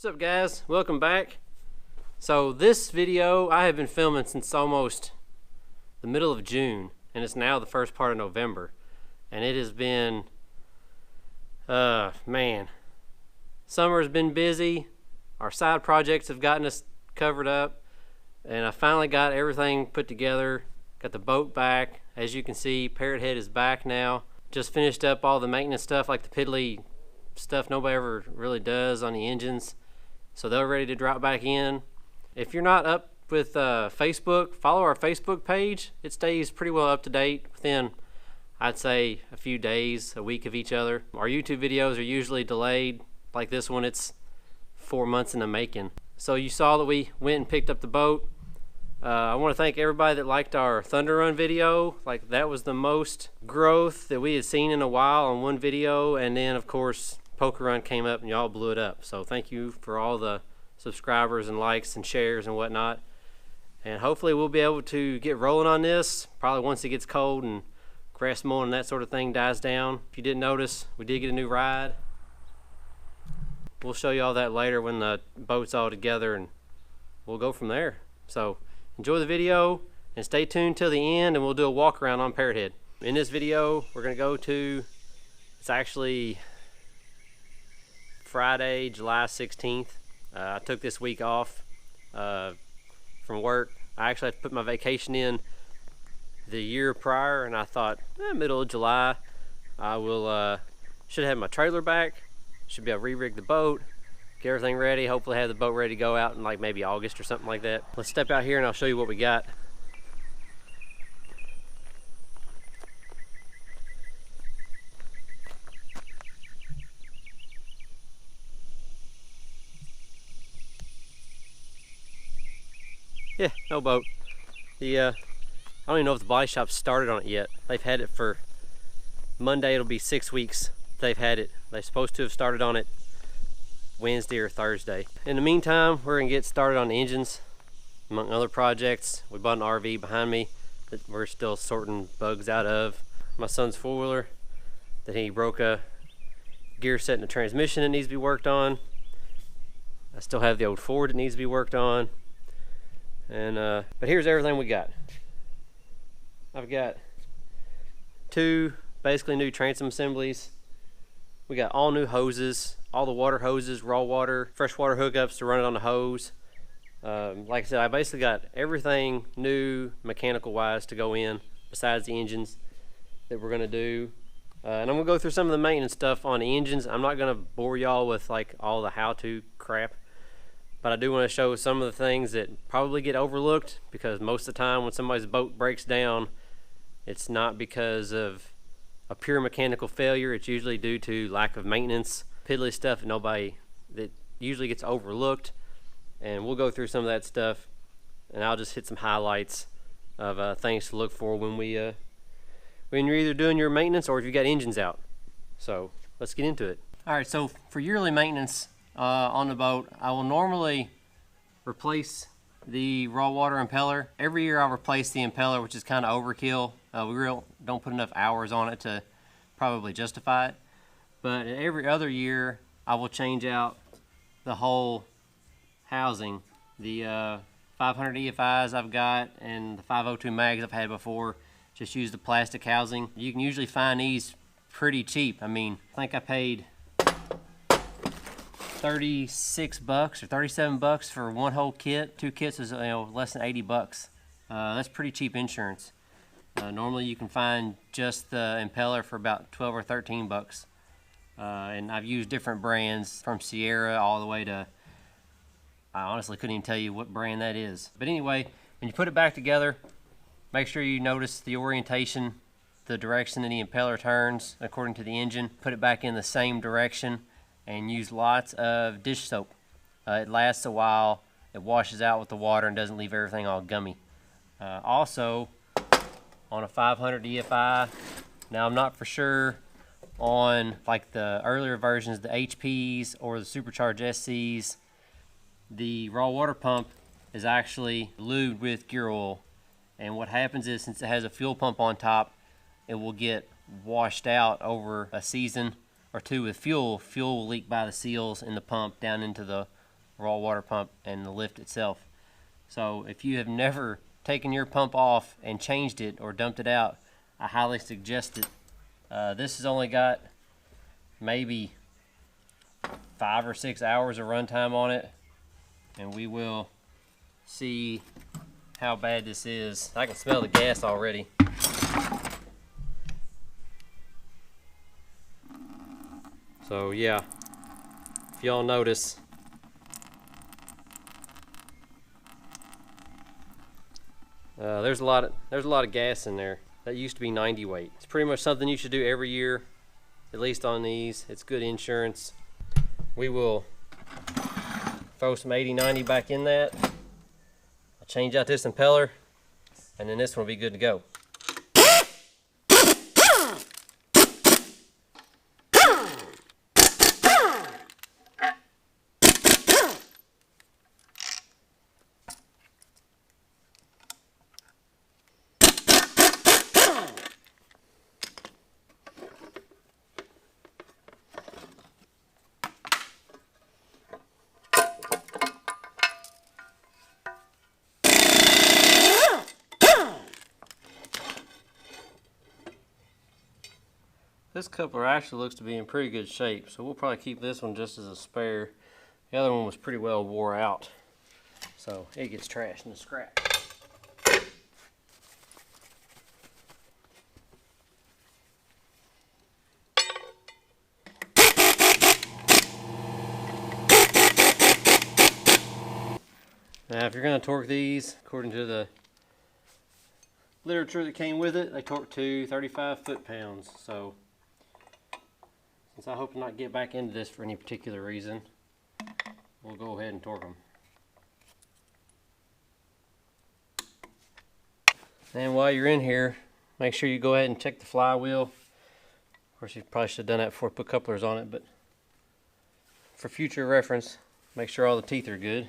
What's up, guys? Welcome back. So this video I have been filming since almost the middle of June, and it's now the first part of November, and it has been man, summer has been busy. Our side projects have gotten us covered up, and I finally got everything put together. Got the boat back. As you can see, Parrot Head is back now. Just finished up all the maintenance stuff, like the piddly stuff nobody ever really does on the engines, so they're ready to drop back in. If you're not up with Facebook, follow our Facebook page. It stays pretty well up to date within, I'd say, a few days, a week of each other. Our YouTube videos are usually delayed. Like this one, it's 4 months in the making. So you saw that we went and picked up the boat. I want to thank everybody that liked our Thunder Run video. Like, that was the most growth that we had seen in a while on one video, and then of course Poker Run came up and y'all blew it up. So thank you for all the subscribers and likes and shares and whatnot. And hopefully we'll be able to get rolling on this probably once it gets cold and grass mowing and that sort of thing dies down. If you didn't notice, we did get a new ride. We'll show you all that later when the boat's all together, and we'll go from there. So enjoy the video and stay tuned till the end, and we'll do a walk around on Parrot Head. In this video, we're gonna go to, it's actually Friday, July 16th. I took this week off from work. I actually had to put my vacation in the year prior, and I thought, middle of July, I will, should have my trailer back, should be able to re-rig the boat, get everything ready, hopefully have the boat ready to go out in like maybe August or something like that. Let's step out here and I'll show you what we got. Yeah, no boat. I don't even know if the body shop started on it yet. They've had it for Monday. It'll be 6 weeks they've had it. They're supposed to have started on it Wednesday or Thursday. In the meantime, we're gonna get started on the engines, among other projects. We bought an RV behind me that we're still sorting bugs out of. My son's four-wheeler that he broke a gear set in the transmission that needs to be worked on. I still have the old Ford that needs to be worked on. And but here's everything we got. I've got two basically new transom assemblies. We got all new hoses, all the water hoses, raw water, freshwater hookups to run it on the hose. Like I said, I basically got everything new mechanical wise to go in besides the engines that we're gonna do. And I'm gonna go through some of the maintenance stuff on the engines. I'm not gonna bore y'all with like all the how-to crap, but I do want to show some of the things that probably get overlooked, because most of the time when somebody's boat breaks down, it's not because of a pure mechanical failure. It's usually due to lack of maintenance, piddly stuff that usually gets overlooked. And we'll go through some of that stuff, and I'll just hit some highlights of things to look for when you're either doing your maintenance or if you got engines out. So let's get into it. All right, so for yearly maintenance on the boat, I will normally replace the raw water impeller. Every year I'll replace the impeller, which is kind of overkill. We really don't put enough hours on it to probably justify it. But every other year I will change out the whole housing. The 500 EFIs I've got and the 502 mags I've had before just use the plastic housing. You can usually find these pretty cheap. I mean, I think I paid 36 bucks or 37 bucks for one whole kit. Two kits is less than 80 bucks. That's pretty cheap insurance. Normally you can find just the impeller for about 12 or 13 bucks. And I've used different brands from Sierra all the way to, I honestly couldn't even tell you what brand that is. But anyway, when you put it back together, make sure you notice the orientation, the direction that the impeller turns according to the engine. Put it back in the same direction and use lots of dish soap. It lasts a while, it washes out with the water and doesn't leave everything all gummy. Also, on a 500 EFI, now I'm not for sure on like the earlier versions, the HPs or the supercharged SCs, the raw water pump is actually lubed with gear oil. And what happens is, since it has a fuel pump on top, it will get washed out over a season or two with fuel. Fuel will leak by the seals in the pump down into the raw water pump and the lift itself. So if you have never taken your pump off and changed it or dumped it out, I highly suggest it. This has only got maybe 5 or 6 hours of runtime on it, and we will see how bad this is. I can smell the gas already. So yeah, if y'all notice, there's a lot of gas in there. That used to be 90 weight. It's pretty much something you should do every year, at least on these. It's good insurance. We will throw some 80-90 back in that. I'll change out this impeller, and then this one will be good to go. This coupler actually looks to be in pretty good shape, so we'll probably keep this one just as a spare. The other one was pretty well wore out, so it gets trashed and scrapped. Now if you're going to torque these, according to the literature that came with it, they torque to 35 foot-pounds. So since I hope to not get back into this for any particular reason, we'll go ahead and torque them. And while you're in here, make sure you go ahead and check the flywheel. Of course, you probably should have done that before I put couplers on it, but for future reference, make sure all the teeth are good.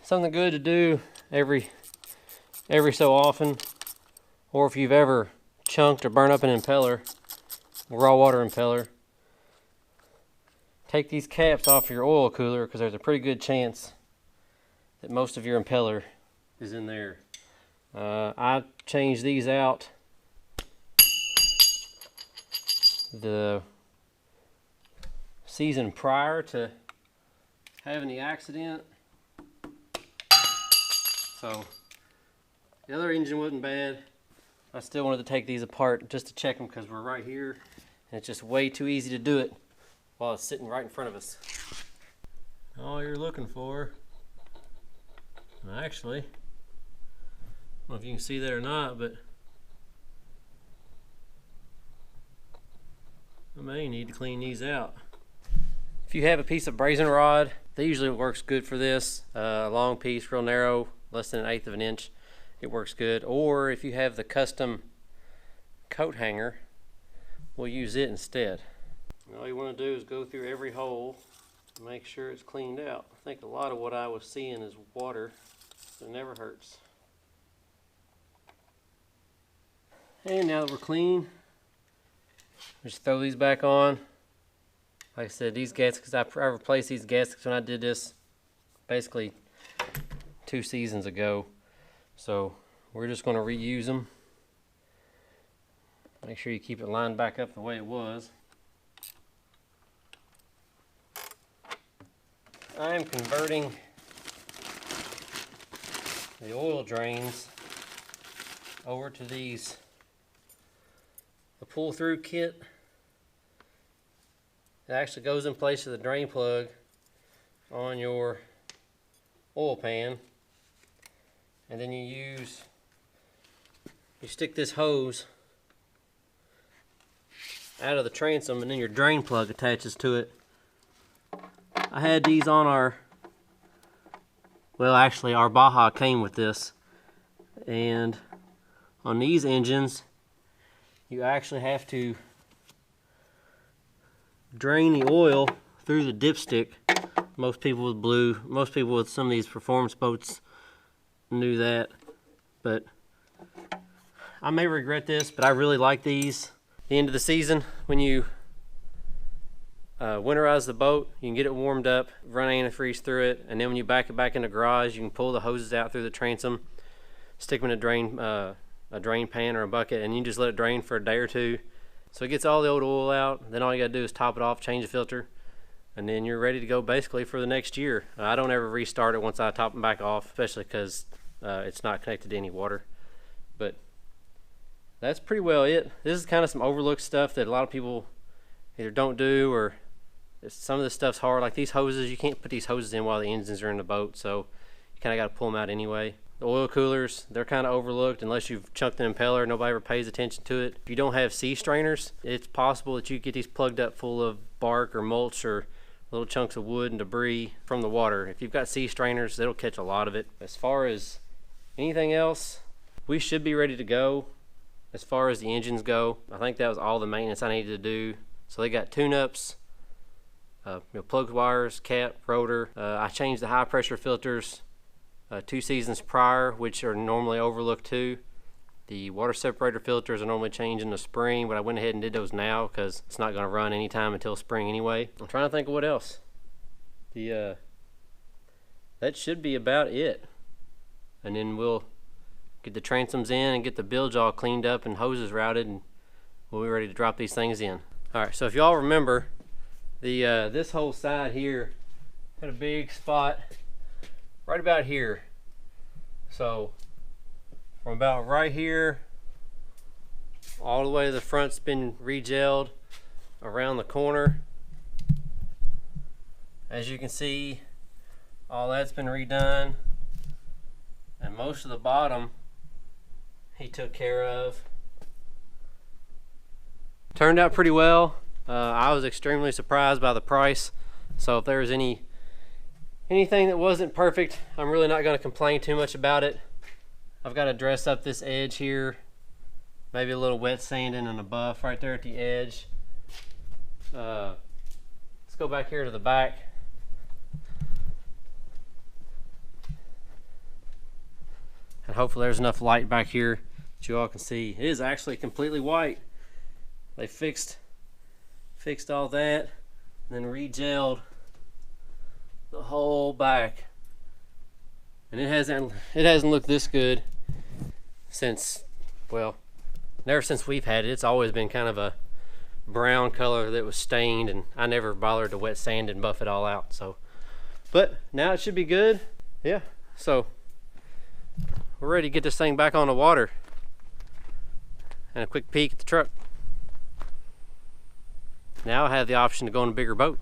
Something good to do every so often, or if you've ever chunked or burned up an impeller, a raw water impeller, take these caps off your oil cooler, because there's a pretty good chance that most of your impeller is in there. I changed these out the season prior to having the accident, so the other engine wasn't bad. I still wanted to take these apart just to check them, because we're right here and it's just way too easy to do it while it's sitting right in front of us. All you're looking for, actually, I don't know if you can see that or not, but I may need to clean these out. If you have a piece of brazen rod, that usually works good for this. A long piece, real narrow, less than 1/8 of an inch, it works good. Or if you have the custom coat hanger, we'll use it instead. All you want to do is go through every hole and make sure it's cleaned out. I think a lot of what I was seeing is water, so it never hurts. And now that we're clean, just throw these back on. Like I said, these gaskets, I replaced these gaskets when I did this basically 2 seasons ago. So we're just going to reuse them. Make sure you keep it lined back up the way it was. I am converting the oil drains over to these, the pull-through kit. It actually goes in place of the drain plug on your oil pan, and then you stick this hose out of the transom, and then your drain plug attaches to it. I had these on our Baja came with this, and on these engines you actually have to drain the oil through the dipstick. Most people with some of these performance boats knew that, but I may regret this, but I really like these. the end of the season, when you winterize the boat, you can get it warmed up, run antifreeze through it, and then when you back it back in the garage, you can pull the hoses out through the transom, stick them in a drain pan or a bucket, and you just let it drain for a day or two. So it gets all the old oil out. Then all you gotta do is top it off, change the filter, and then you're ready to go basically for the next year. I don't ever restart it once I top them back off, especially because it's not connected to any water. But that's pretty well it. This is kind of some overlooked stuff that a lot of people either don't do, or some of this stuff's hard. Like these hoses, you can't put these hoses in while the engines are in the boat, so you kind of got to pull them out anyway. The oil coolers, they're kind of overlooked unless you've chunked an impeller. Nobody ever pays attention to it. If you don't have sea strainers, it's possible that you get these plugged up full of bark or mulch or little chunks of wood and debris from the water. If you've got sea strainers, it'll catch a lot of it. As far as anything else, we should be ready to go. As far as the engines go, I think that was all the maintenance I needed to do. So they got tune-ups, plug wires, cap, rotor. I changed the high pressure filters 2 seasons prior, which are normally overlooked too. The water separator filters are normally changed in the spring, but I went ahead and did those now because it's not going to run anytime until spring anyway. I'm trying to think of what else. That should be about it. And then we'll get the transoms in and get the bilge all cleaned up and hoses routed, and we'll be ready to drop these things in. Alright, so if y'all remember, this whole side here had a big spot right about here. So from about right here all the way to the front's been re-gelled around the corner. As you can see, all that's been redone, and most of the bottom he took care of. Turned out pretty well. I was extremely surprised by the price, so if there was anything that wasn't perfect, I'm really not going to complain too much about it. I've got to dress up this edge here, maybe a little wet sanding and a buff right there at the edge. Let's go back here to the back. And hopefully there's enough light back here that you all can see. It is actually completely white. They fixed all that and then re-gelled the whole back, and it hasn't looked this good since, well, never since we've had it. It's always been kind of a brown color that was stained, and I never bothered to wet sand and buff it all out. So, but now it should be good. Yeah, so we're ready to get this thing back on the water. And a quick peek at the truck. Now I have the option to go on a bigger boat.